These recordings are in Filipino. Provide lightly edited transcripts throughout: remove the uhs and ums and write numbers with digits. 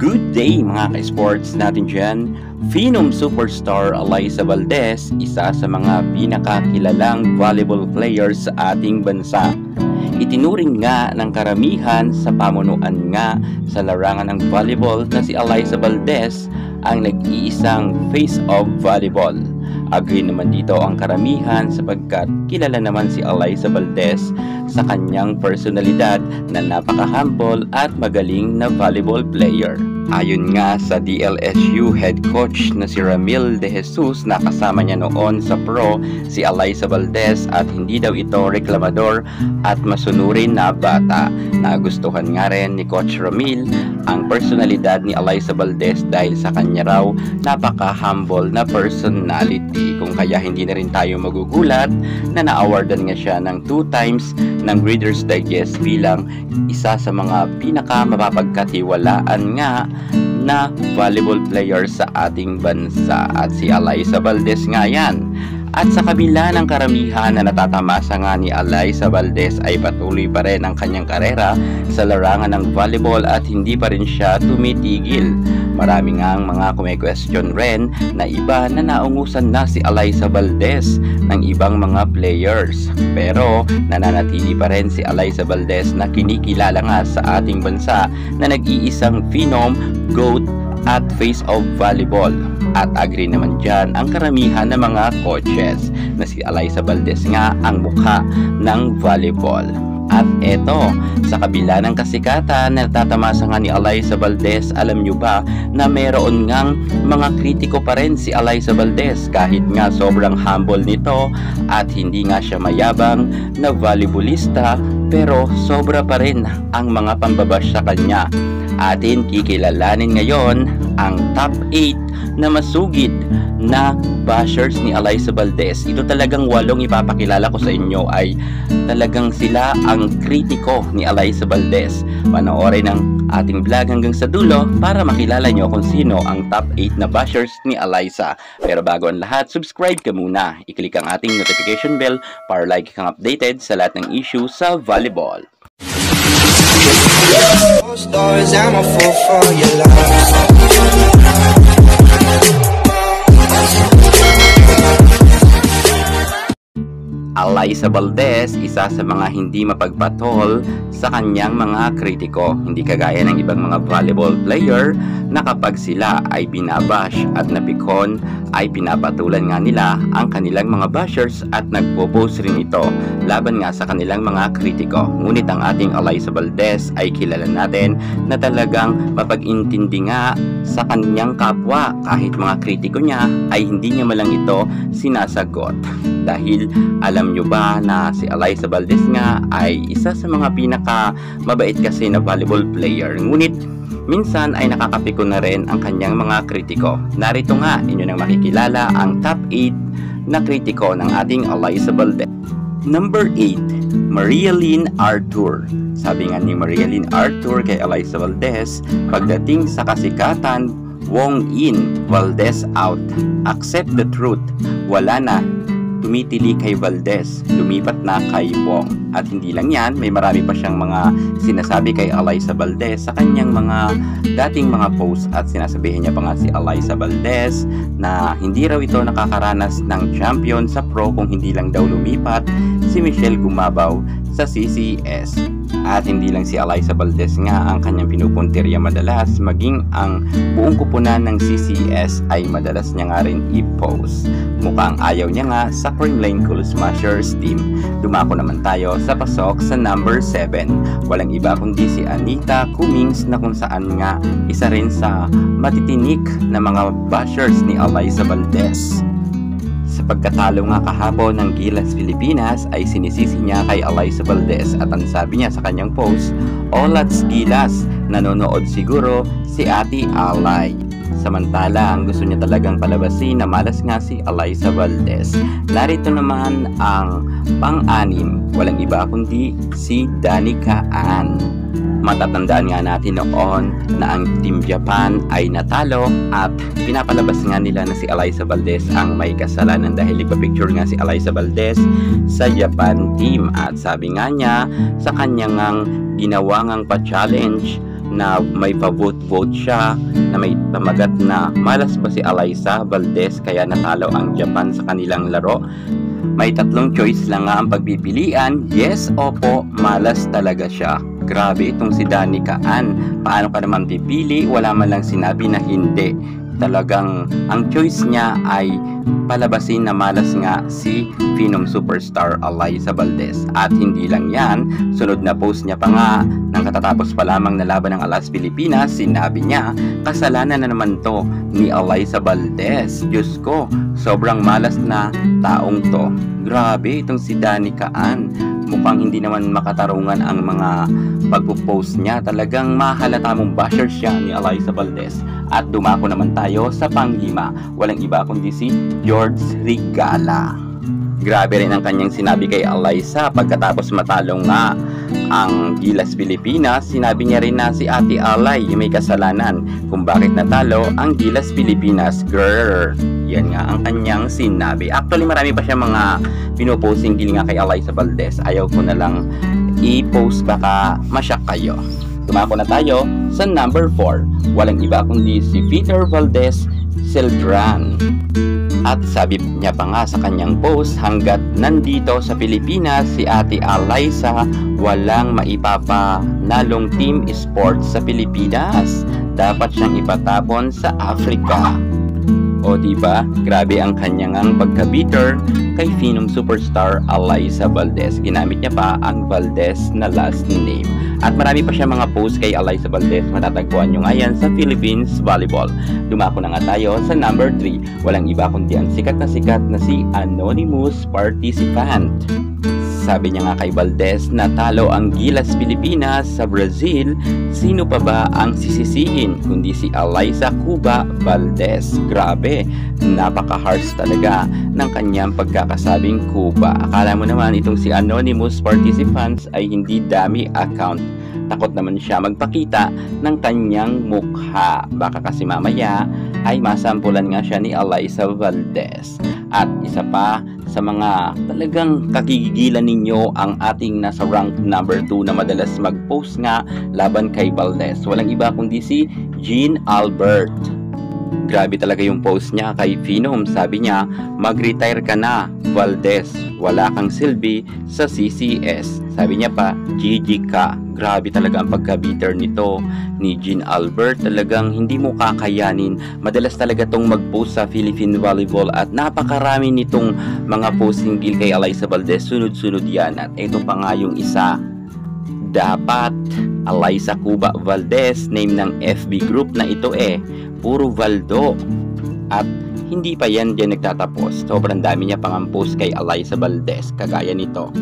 Good day mga ka-sports natin dyan. Phenom superstar Alyssa Valdez, isa sa mga pinakakilalang volleyball players sa ating bansa. Itinuring nga ng karamihan sa pamunuan nga sa larangan ng volleyball na si Alyssa Valdez ang nag-iisang face of volleyball. Agree naman dito ang karamihan sapagkat kilala naman si Alyssa Valdez sa kanyang personalidad na napaka-humble at magaling na volleyball player. Ayon nga sa DLSU head coach na si Ramil De Jesus na kasama niya noon sa pro si Alyssa Valdez at hindi daw ito reklamador at masunurin na bata. Nagustuhan nga rin ni Coach Ramil ang personalidad ni Alyssa Valdez dahil sa kanya raw napaka-humble na personality. Kung kaya hindi na rin tayo magugulat na na-awardan nga siya ng 2 times ng Reader's Digest bilang isa sa mga pinaka-mapapagkatiwalaan nga na volleyball player sa ating bansa, at si Alyssa Valdez nga yan. At sa kabila ng karamihan na natatamasa nga ni Alyssa Valdez ay patuloy pa rin ang kanyang karera sa larangan ng volleyball at hindi pa rin siya tumitigil. Marami nga ang mga kume-question rin na iba na naungusan na si Alyssa Valdez ng ibang mga players. Pero nananatili pa rin si Alyssa Valdez na kinikilala nga sa ating bansa na nag-iisang phenom, GOAT at face of volleyball. At agree naman dyan ang karamihan ng mga coaches na si Alyssa Valdez nga ang mukha ng volleyball. At eto, sa kabila ng kasikatan na natatamasa nga ni Alyssa Valdez, alam nyo ba na meron ngang mga kritiko pa rin si Alyssa Valdez kahit nga sobrang humble nito at hindi nga siya mayabang na volleyballista, pero sobra pa rin ang mga pambabash sa kanya. Atin kikilalanin ngayon ang top 8 na masugid na bashers ni Alyssa Valdez. Ito talagang 8 ipapakilala ko sa inyo ay talagang sila ang kritiko ni Alyssa Valdez. Panoorin ang ating vlog hanggang sa dulo para makilala nyo kung sino ang top 8 na bashers ni Alyssa. Pero bago ang lahat, subscribe ka muna. I-click ang ating notification bell para lagi kang updated sa lahat ng issue sa volleyball. Stars, I'm a fool for your love. Alyssa Valdez, isa sa mga hindi mapagpatol sa kanyang mga kritiko. Hindi kagaya ng ibang mga volleyball player na kapag sila ay binabash at napikon ay pinapatulan nga nila ang kanilang mga bashers at nagpo-post rin ito laban nga sa kanilang mga kritiko. Ngunit ang ating Alyssa Valdez ay kilala natin na talagang mapag-intindi nga sa kanyang kapwa kahit mga kritiko niya ay hindi niya malang ito sinasagot. Dahil alam nyo ba na si Alyssa Valdez nga ay isa sa mga pinaka mabait kasi na volleyball player, ngunit minsan ay nakakapikon na rin ang kanyang mga kritiko. Narito nga inyo nang makikilala ang top 8 na kritiko ng ating Alyssa Valdez. Number 8, Marialyn Arthur. Sabi nga ni Marialyn Arthur kay Alyssa Valdez, pagdating sa kasikatan, Wong in, Valdez out. Accept the truth. Wala na. Tumitili kay Valdez, lumipat na kay Wong. At hindi lang yan, may marami pa siyang mga sinasabi kay Alyssa Valdez sa kanyang mga dating mga posts, at sinasabihin niya pa nga si Alyssa Valdez na hindi raw ito nakakaranas ng champion sa pro kung hindi lang daw lumipat si Michelle Gumabaw sa CCS. At hindi lang si Alyssa Valdez nga ang kanyang pinupuntirya madalas, maging ang buong kupunan ng CCS ay madalas niya nga rin i-post. Mukhang ayaw niya nga sa Creamline Cool Smashers team. Dumako naman tayo sa pasok sa number 7. Walang iba kundi si Anita Cummings na kung saan nga isa rin sa matitinik na mga bashers ni Alyssa Valdez. Sa pagkatalo nga kahapon ng Gilas Pilipinas ay sinisisi niya kay Alyssa Valdez, at ang sabi niya sa kanyang post, "Olats Gilas, nanonood siguro si Ate Alay." Samantala, ang gusto niya talagang palabasin na malas nga si Alyssa Valdez. Narito naman ang pang-anim, walang iba kundi si Danica Ann. Matatandaan nga natin noon na ang Team Japan ay natalo at pinapalabas nga nila na si Alyssa Valdez ang may kasalanan dahil nagpa-picture nga si Alyssa Valdez sa Japan team. At sabi nga niya sa kanyang ginawang pa-challenge na may pa-vote siya na may pamagat na malas ba si Alyssa Valdez kaya natalo ang Japan sa kanilang laro. May tatlong choice lang nga ang pagpipilian. Yes, opo, malas talaga siya. Grabe itong si Danica Ann. Paano ka naman pipili? Wala man lang sinabi na hindi. Talagang ang choice niya ay palabasin na malas nga si Phenom superstar Alyssa Valdez. At hindi lang yan, sunod na post niya pa nga nang katatapos pa lamang na laban ng Alas Pilipinas, sinabi niya, kasalanan na naman to ni Alyssa Valdez. Diyos ko, sobrang malas na taong to. Grabe itong si Danica Ann. Mukhang hindi naman makatarungan ang mga pagpo-post niya. Talagang mahalata mong basher siya ni Alyssa Valdez. At dumako naman tayo sa panglima. Walang iba kundi si George Regala. Grabe rin ang kanyang sinabi kay Alyssa pagkatapos matalo nga ang Gilas Pilipinas. Sinabi niya rin na si Ate Alay may kasalanan kung bakit natalo ang Gilas Pilipinas. Grrr. Yan nga ang kanyang sinabi. Actually marami pa siya mga pinoposting gili nga kay Alyssa Valdez. Ayaw ko na lang i-post baka masyak kayo. Dumako na tayo sa number 4. Walang iba kundi si Peter Valdez Celdran. At sabi niya pa nga sa kanyang post, hanggat nandito sa Pilipinas si Ate Alyssa, walang maipapanalong team sports sa Pilipinas. Dapat siyang ipatapon sa Africa. O diba, grabe ang kanyang pagka-bitter kay Phenom superstar Alyssa Valdez. Ginamit niya pa ang Valdez na last name. At marami pa siya mga post kay Alyssa Valdez. Matatagpuan nyo nga yan sa Philippines Volleyball. Dumako na nga tayo sa number 3. Walang iba kundi ang sikat na si Anonymous Participant. Sabi niya nga kay Valdez na talo ang Gilas Pilipinas sa Brazil. Sino pa ba ang sisisihin kundi si Alyssa Cuba Valdez? Grabe, napaka-harsh talaga ng kanyang pagkakasabing Cuba. Akala mo naman itong si Anonymous Participants ay hindi dummy account. Takot naman siya magpakita ng kanyang mukha. Baka kasi mamaya ay masampulan nga siya ni Alyssa Valdez. At isa pa sa mga talagang kagigilan ninyo ang ating nasa rank number 2 na madalas mag-post nga laban kay Valdez. Walang iba kundi si Jean Albert. Grabe talaga yung post niya kay Phenom. Sabi niya, mag-retire ka na Valdez, wala kang silbi sa CCS. Sabi niya pa, GG ka. Grabe talaga ang pagka-bitter nito ni Jean Albert. Talagang hindi mo kakayanin. Madalas talaga tong mag-post sa Philippine Volleyball at napakarami nitong mga posting gil kay Alyssa Valdez. Sunod-sunod yan. At ito pa nga yung isa. Dapat Alyssa Cuba Valdez, name ng FB group na ito puro Valdo. At hindi pa yan dyan nagtatapos. Sobrang dami niya pang post kay Alyssa Valdez. Kagaya nito.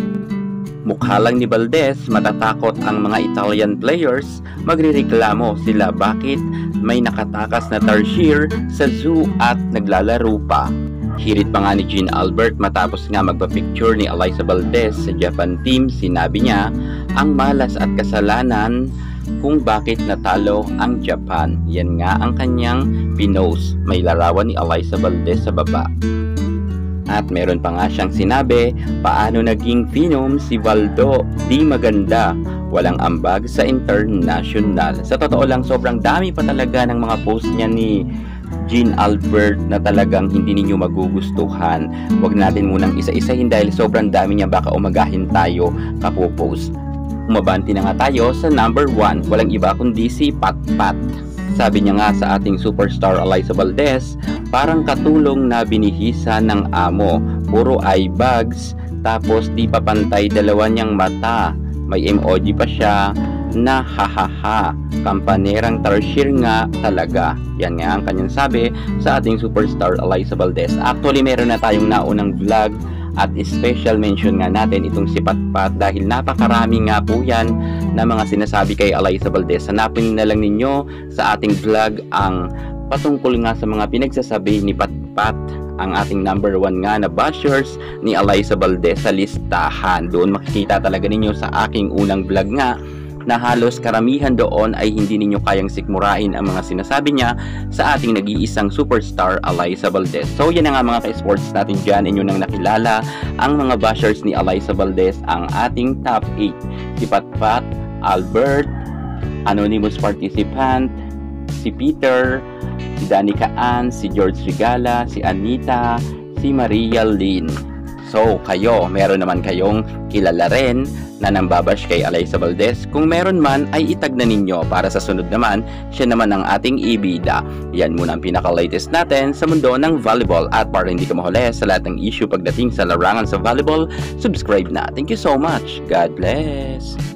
Mukha lang ni Valdez, matatakot ang mga Italian players, magrereklamo sila bakit may nakatakas na tarsier sa zoo at naglalaro pa. Hirit pa nga ni Jean Albert matapos nga magpa-picture ni Alyssa Valdez sa Japan team. Sinabi niya, ang malas at kasalanan kung bakit natalo ang Japan. Yan nga ang kanyang pinost. May larawan ni Alyssa Valdez sa baba. At meron pa nga siyang sinabi, paano naging Phenom si Valdo? Di maganda. Walang ambag sa international. Sa totoo lang, sobrang dami pa talaga ng mga post niya ni Jean Albert na talagang hindi ninyo magugustuhan. Huwag natin munang isa-isahin dahil sobrang dami niya, baka umagahin tayo kapopost. Umabanti na nga tayo sa number 1. Walang iba kundi si Patpat. Sabi niya nga sa ating superstar Alyssa Valdez, parang katulong na binihisa ng amo. Puro eye bags, tapos di pa pantay dalawa niyang mata. May emoji pa siya na hahaha. Kampanerang tarsier nga talaga. Yan nga ang kanyang sabi sa ating superstar Alyssa Valdez. Actually, meron na tayong naunang vlog at special mention nga natin itong si Patpat dahil napakarami nga po yan na mga sinasabi kay Alyssa Valdez. Hanapin na lang ninyo sa ating vlog ang patungkol nga sa mga pinagsasabi ni Patpat, ang ating number 1 nga na bashers ni Alyssa Valdez sa listahan. Doon makikita talaga ninyo sa aking unang vlog nga na halos karamihan doon ay hindi ninyo kayang sikmurain ang mga sinasabi niya sa ating nag-iisang superstar Alyssa Valdez. So yan na nga mga ka-sports natin dyan, inyo nang nakilala ang mga bashers ni Alyssa Valdez, ang ating top 8. Si Patpat, Albert, anonymous participant, si Peter, si Danica Ann, si George Regala, si Anita, si Maria Lynn. So, kayo, meron naman kayong kilala rin na nambabash kay Alyssa Valdez. Kung meron man, ay itag na ninyo para sa sunod naman, siya naman ang ating ibida. Yan muna ang pinaka-latest natin sa mundo ng volleyball. At para hindi ka mahuli sa lahat ng issue pagdating sa larangan sa volleyball, subscribe na. Thank you so much. God bless.